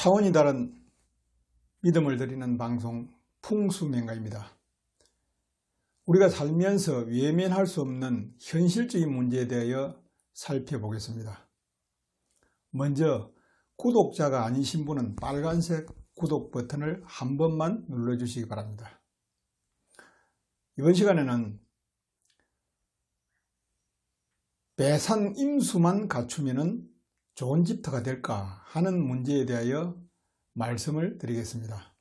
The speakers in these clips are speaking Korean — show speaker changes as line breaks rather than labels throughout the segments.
차원이 다른 믿음을 드리는 방송 풍수명가입니다. 우리가 살면서 외면할 수 없는 현실적인 문제에 대하여 살펴보겠습니다. 먼저 구독자가 아니신 분은 빨간색 구독 버튼을 한 번만 눌러주시기 바랍니다. 이번 시간에는 배산 임수만 갖추면 좋은 집터가 될까 하는 문제에 대하여 말씀을 드리겠습니다.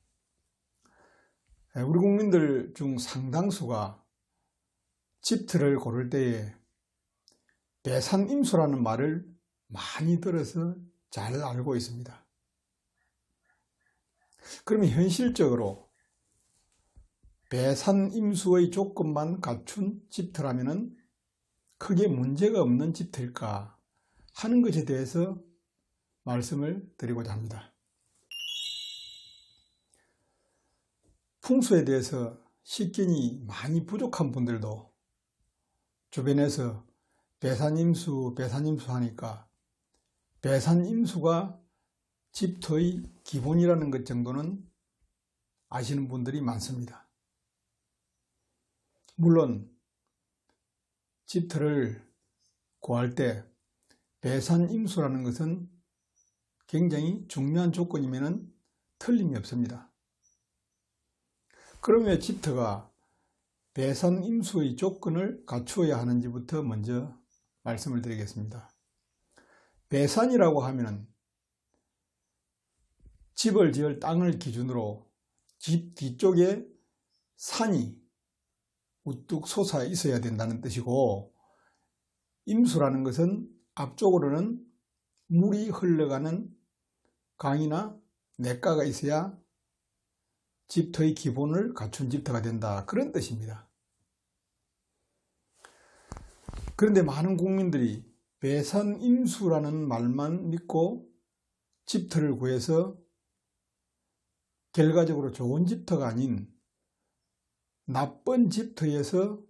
우리 국민들 중 상당수가 집터를 고를 때에 배산 임수라는 말을 많이 들어서 잘 알고 있습니다. 그러면 현실적으로 배산 임수의 조건만 갖춘 집터라면 크게 문제가 없는 집터일까 하는 것에 대해서 말씀을 드리고자 합니다. 풍수에 대해서 식견이 많이 부족한 분들도 주변에서 배산임수 하니까 배산임수가 집터의 기본이라는 것 정도는 아시는 분들이 많습니다. 물론 집터를 구할 때 배산임수라는 것은 굉장히 중요한 조건이면 틀림이 없습니다. 그러면 집터가 배산임수의 조건을 갖추어야 하는지부터 먼저 말씀을 드리겠습니다. 배산이라고 하면 집을 지을 땅을 기준으로 집 뒤쪽에 산이 우뚝 솟아 있어야 된다는 뜻이고, 임수라는 것은 앞쪽으로는 물이 흘러가는 강이나 냇가가 있어야 집터의 기본을 갖춘 집터가 된다, 그런 뜻입니다. 그런데 많은 국민들이 배산임수라는 말만 믿고 집터를 구해서 결과적으로 좋은 집터가 아닌 나쁜 집터에서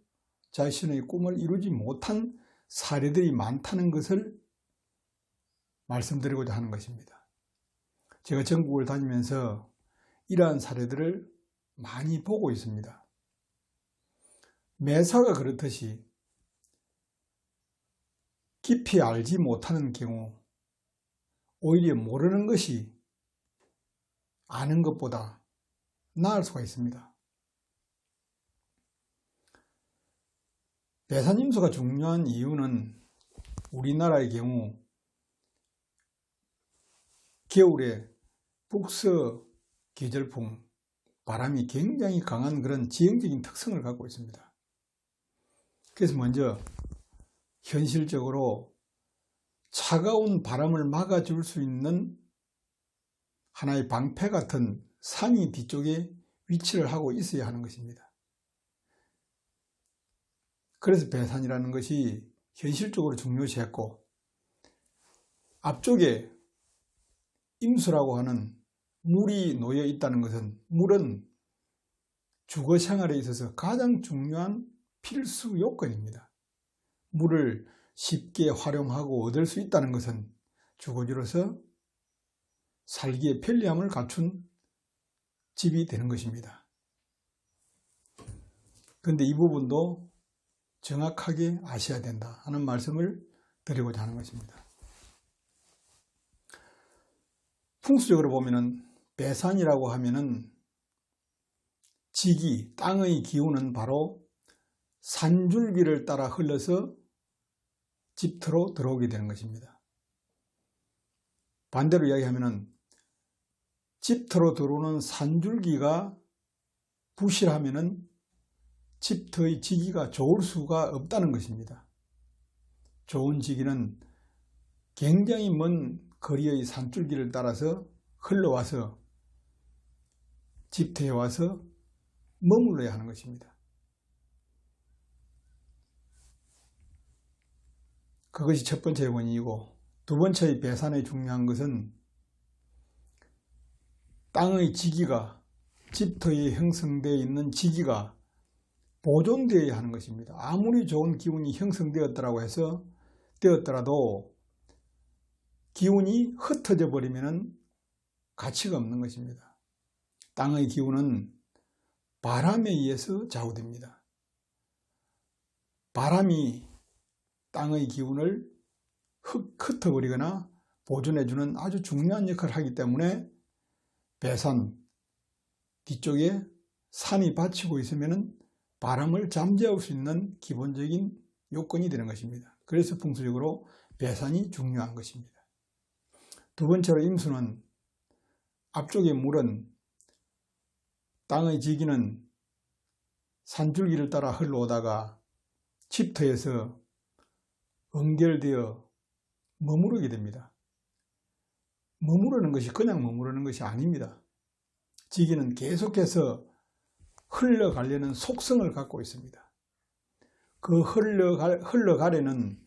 자신의 꿈을 이루지 못한 사례들이 많다는 것을 말씀드리고자 하는 것입니다. 제가 전국을 다니면서 이러한 사례들을 많이 보고 있습니다. 매사가 그렇듯이 깊이 알지 못하는 경우 오히려 모르는 것이 아는 것보다 나을 수가 있습니다. 배산임수가 중요한 이유는 우리나라의 경우 겨울에 북서 계절풍, 바람이 굉장히 강한 그런 지형적인 특성을 갖고 있습니다. 그래서 먼저 현실적으로 차가운 바람을 막아줄 수 있는 하나의 방패 같은 산이 뒤쪽에 위치를 하고 있어야 하는 것입니다. 그래서 배산이라는 것이 현실적으로 중요시했고, 앞쪽에 임수라고 하는 물이 놓여 있다는 것은, 물은 주거 생활에 있어서 가장 중요한 필수 요건입니다. 물을 쉽게 활용하고 얻을 수 있다는 것은 주거지로서 살기에 편리함을 갖춘 집이 되는 것입니다. 그런데 이 부분도 정확하게 아셔야 된다 하는 말씀을 드리고자 하는 것입니다. 풍수적으로 보면은 배산이라고 하면은 지기, 땅의 기운은 바로 산줄기를 따라 흘러서 집터로 들어오게 되는 것입니다. 반대로 이야기하면은 집터로 들어오는 산줄기가 부실하면은 집터의 지기가 좋을 수가 없다는 것입니다. 좋은 지기는 굉장히 먼 거리의 산줄기를 따라서 흘러와서 집터에 와서 머물러야 하는 것입니다. 그것이 첫 번째 원인이고, 두 번째의 배산의 중요한 것은 땅의 지기가, 집터에 형성되어 있는 지기가 보존되어야 하는 것입니다. 아무리 좋은 기운이 형성되었더라고 해서 되었더라도 기운이 흩어져 버리면 가치가 없는 것입니다. 땅의 기운은 바람에 의해서 좌우됩니다. 바람이 땅의 기운을 흩어버리거나 보존해주는 아주 중요한 역할을 하기 때문에 배산 뒤쪽에 산이 받치고 있으면 바람을 잠재울 수 있는 기본적인 요건이 되는 것입니다. 그래서 풍수적으로 배산이 중요한 것입니다. 두 번째로 임수는 앞쪽에 물은 땅의 지기는 산줄기를 따라 흘러오다가 집터에서 연결되어 머무르게 됩니다. 머무르는 것이 그냥 머무르는 것이 아닙니다. 지기는 계속해서 흘러가려는 속성을 갖고 있습니다. 그 흘러가려는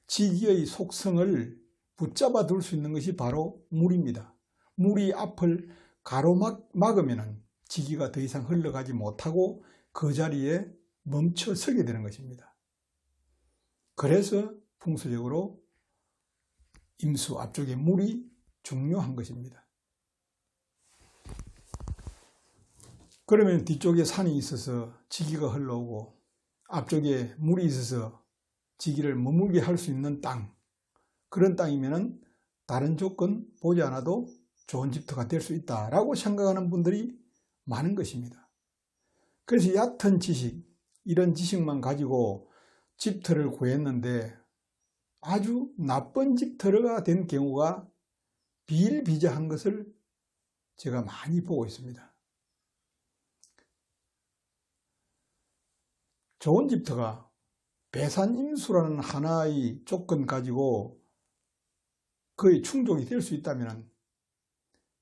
지기의 속성을 붙잡아 둘 수 있는 것이 바로 물입니다. 물이 앞을 가로막으면 지기가 더 이상 흘러가지 못하고 그 자리에 멈춰 서게 되는 것입니다. 그래서 풍수적으로 임수 앞쪽에 물이 중요한 것입니다. 그러면 뒤쪽에 산이 있어서 지기가 흘러오고 앞쪽에 물이 있어서 지기를 머물게 할 수 있는 땅, 그런 땅이면 다른 조건 보지 않아도 좋은 집터가 될 수 있다라고 생각하는 분들이 많은 것입니다. 그래서 얕은 지식, 이런 지식만 가지고 집터를 구했는데 아주 나쁜 집터가 된 경우가 비일비재한 것을 제가 많이 보고 있습니다. 좋은 집터가 배산임수라는 하나의 조건 가지고 거의 충족이 될 수 있다면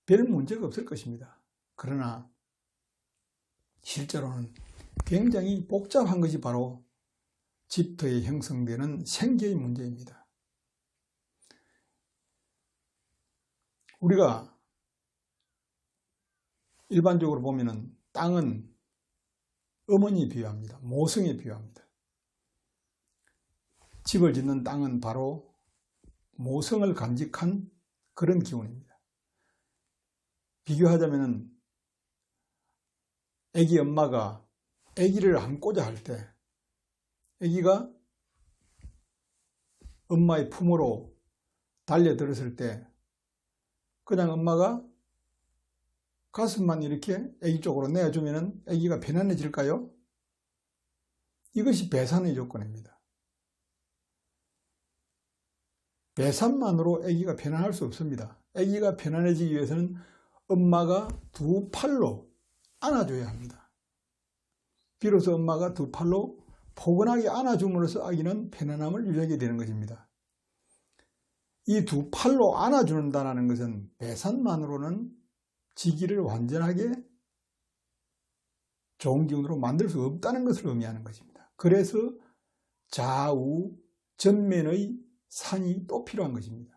별 문제가 없을 것입니다. 그러나 실제로는 굉장히 복잡한 것이 바로 집터에 형성되는 생계의 문제입니다. 우리가 일반적으로 보면은 땅은 어머니에 비유합니다. 모성에 비유합니다. 집을 짓는 땅은 바로 모성을 간직한 그런 기운입니다. 비교하자면 아기 엄마가 아기를 안고자 할 때 아기가 엄마의 품으로 달려들었을 때 그냥 엄마가 가슴만 이렇게 아기 쪽으로 내어주면 아기가 편안해질까요? 이것이 배산의 조건입니다. 배산만으로 아기가 편안할 수 없습니다. 아기가 편안해지기 위해서는 엄마가 두 팔로 안아줘야 합니다. 비로소 엄마가 두 팔로 포근하게 안아줌으로써 아기는 편안함을 유지하게 되는 것입니다. 이 두 팔로 안아준다는 것은 배산만으로는 지기를 완전하게 좋은 기운으로 만들 수 없다는 것을 의미하는 것입니다. 그래서 좌우 전면의 산이 또 필요한 것입니다.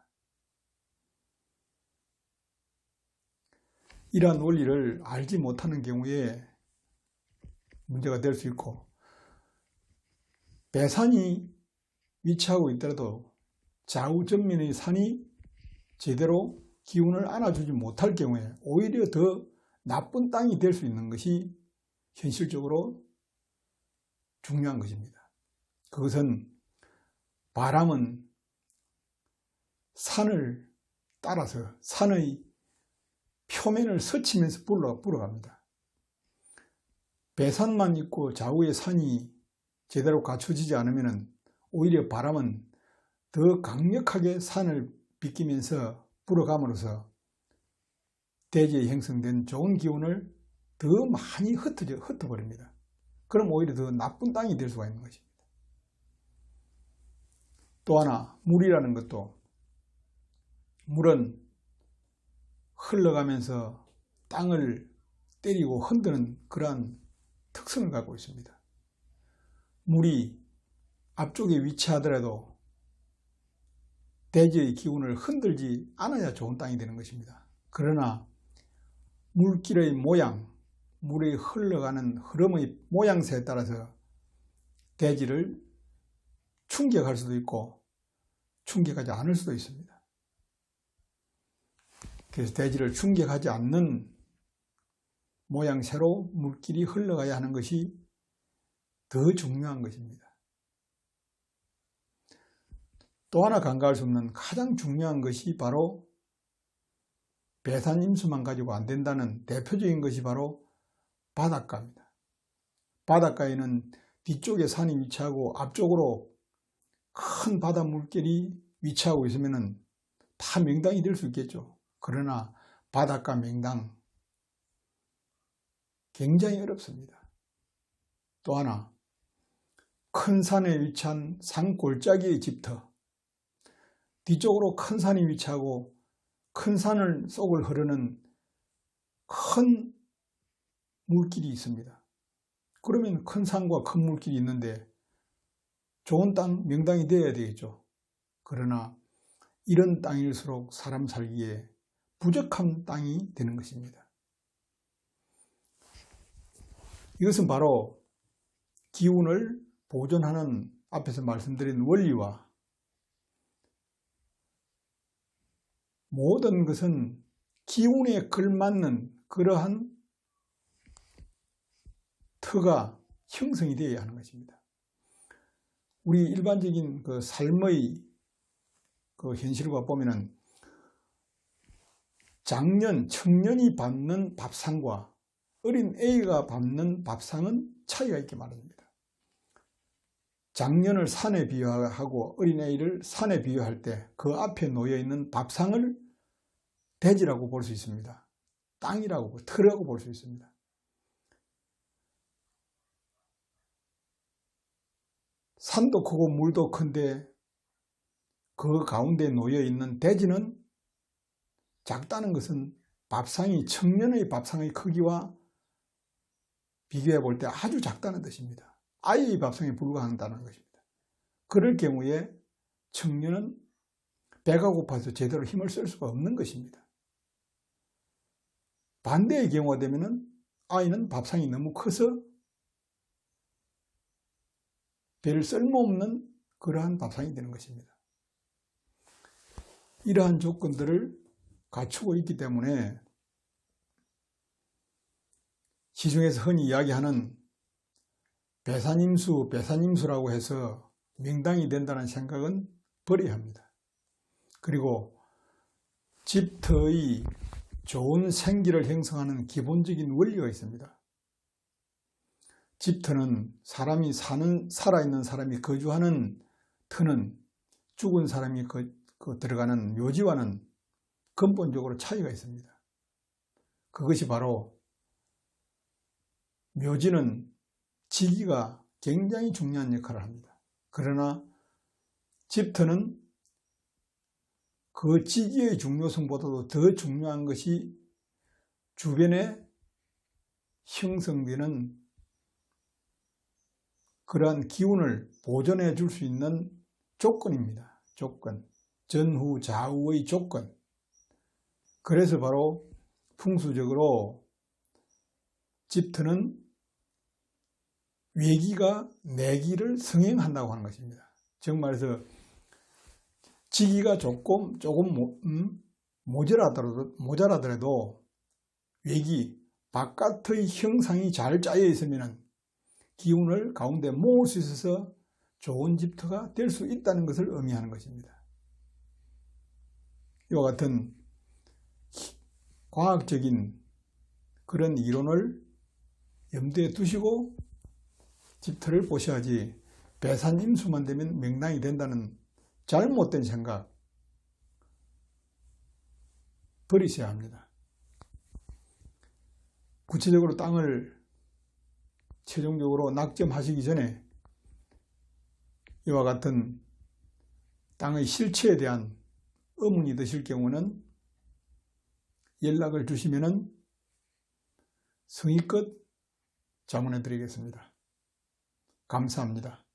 이러한 원리를 알지 못하는 경우에 문제가 될 수 있고, 배산이 위치하고 있더라도 좌우 전면의 산이 제대로 기운을 안아주지 못할 경우에 오히려 더 나쁜 땅이 될 수 있는 것이 현실적으로 중요한 것입니다. 그것은 바람은 산을 따라서 산의 표면을 스치면서 불어갑니다. 배산만 있고 좌우의 산이 제대로 갖춰지지 않으면 오히려 바람은 더 강력하게 산을 비끼면서 불어감으로써 대지에 형성된 좋은 기운을 더 많이 흩어버립니다. 그럼 오히려 더 나쁜 땅이 될 수가 있는 것입니다. 또 하나, 물이라는 것도, 물은 흘러가면서 땅을 때리고 흔드는 그러한 특성을 갖고 있습니다. 물이 앞쪽에 위치하더라도 대지의 기운을 흔들지 않아야 좋은 땅이 되는 것입니다. 그러나 물길의 모양, 물이 흘러가는 흐름의 모양새에 따라서 대지를 충격할 수도 있고 충격하지 않을 수도 있습니다. 그래서 대지를 충격하지 않는 모양새로 물길이 흘러가야 하는 것이 더 중요한 것입니다. 또 하나 간과할 수 없는 가장 중요한 것이 바로 배산임수만 가지고 안 된다는 대표적인 것이 바로 바닷가입니다. 바닷가에는 뒤쪽에 산이 위치하고 앞쪽으로 큰 바다 물결이 위치하고 있으면 다 명당이 될 수 있겠죠. 그러나 바닷가 명당 굉장히 어렵습니다. 또 하나, 큰 산에 위치한 산 골짜기의 집터, 뒤쪽으로 큰 산이 위치하고 큰 산을 속을 흐르는 큰 물길이 있습니다. 그러면 큰 산과 큰 물길이 있는데 좋은 땅, 명당이 되어야 되겠죠. 그러나 이런 땅일수록 사람 살기에 부족한 땅이 되는 것입니다. 이것은 바로 기운을 보존하는 앞에서 말씀드린 원리와 모든 것은 기운에 걸맞는 그러한 터가 형성이 되어야 하는 것입니다. 우리 일반적인 그 삶의 그 현실과 보면은 장년, 청년이 받는 밥상과 어린 애가 받는 밥상은 차이가 있게 마련입니다. 장년을 산에 비유하고 어린아이를 산에 비유할 때 그 앞에 놓여있는 밥상을 대지라고 볼 수 있습니다. 땅이라고, 터라고 볼 수 있습니다. 산도 크고 물도 큰데 그 가운데 놓여있는 대지는 작다는 것은 밥상이 청년의 밥상의 크기와 비교해 볼 때 아주 작다는 뜻입니다. 아이의 밥상에 불과한다는 것입니다. 그럴 경우에 청년은 배가 고파서 제대로 힘을 쓸 수가 없는 것입니다. 반대의 경우가 되면 아이는 밥상이 너무 커서 별 쓸모없는 그러한 밥상이 되는 것입니다. 이러한 조건들을 갖추고 있기 때문에 시중에서 흔히 이야기하는 배산임수라고 해서 명당이 된다는 생각은 버려야 합니다. 그리고 집터의 좋은 생기를 형성하는 기본적인 원리가 있습니다. 집터는 살아있는 사람이 거주하는 터는 죽은 사람이 들어가는 묘지와는 근본적으로 차이가 있습니다. 그것이 바로 묘지는 지기가 굉장히 중요한 역할을 합니다. 그러나 집터는 그 지기의 중요성보다도 더 중요한 것이 주변에 형성되는 그러한 기운을 보존해 줄 수 있는 조건입니다. 조건, 전후 좌우의 조건. 그래서 바로 풍수적으로 집터는 외기가 내기를 성행한다고 하는 것입니다. 즉 말해서 지기가 조금 모자라더라도 외기 바깥의 형상이 잘 짜여 있으면 기운을 가운데 모을 수 있어서 좋은 집터가 될 수 있다는 것을 의미하는 것입니다. 이와 같은 과학적인 그런 이론을 염두에 두시고 집터를 보셔야지 배산임수만 되면 명당이 된다는 잘못된 생각 버리셔야 합니다. 구체적으로 땅을 최종적으로 낙점하시기 전에 이와 같은 땅의 실체에 대한 의문이 드실 경우는 연락을 주시면 성의껏 자문해 드리겠습니다. 감사합니다.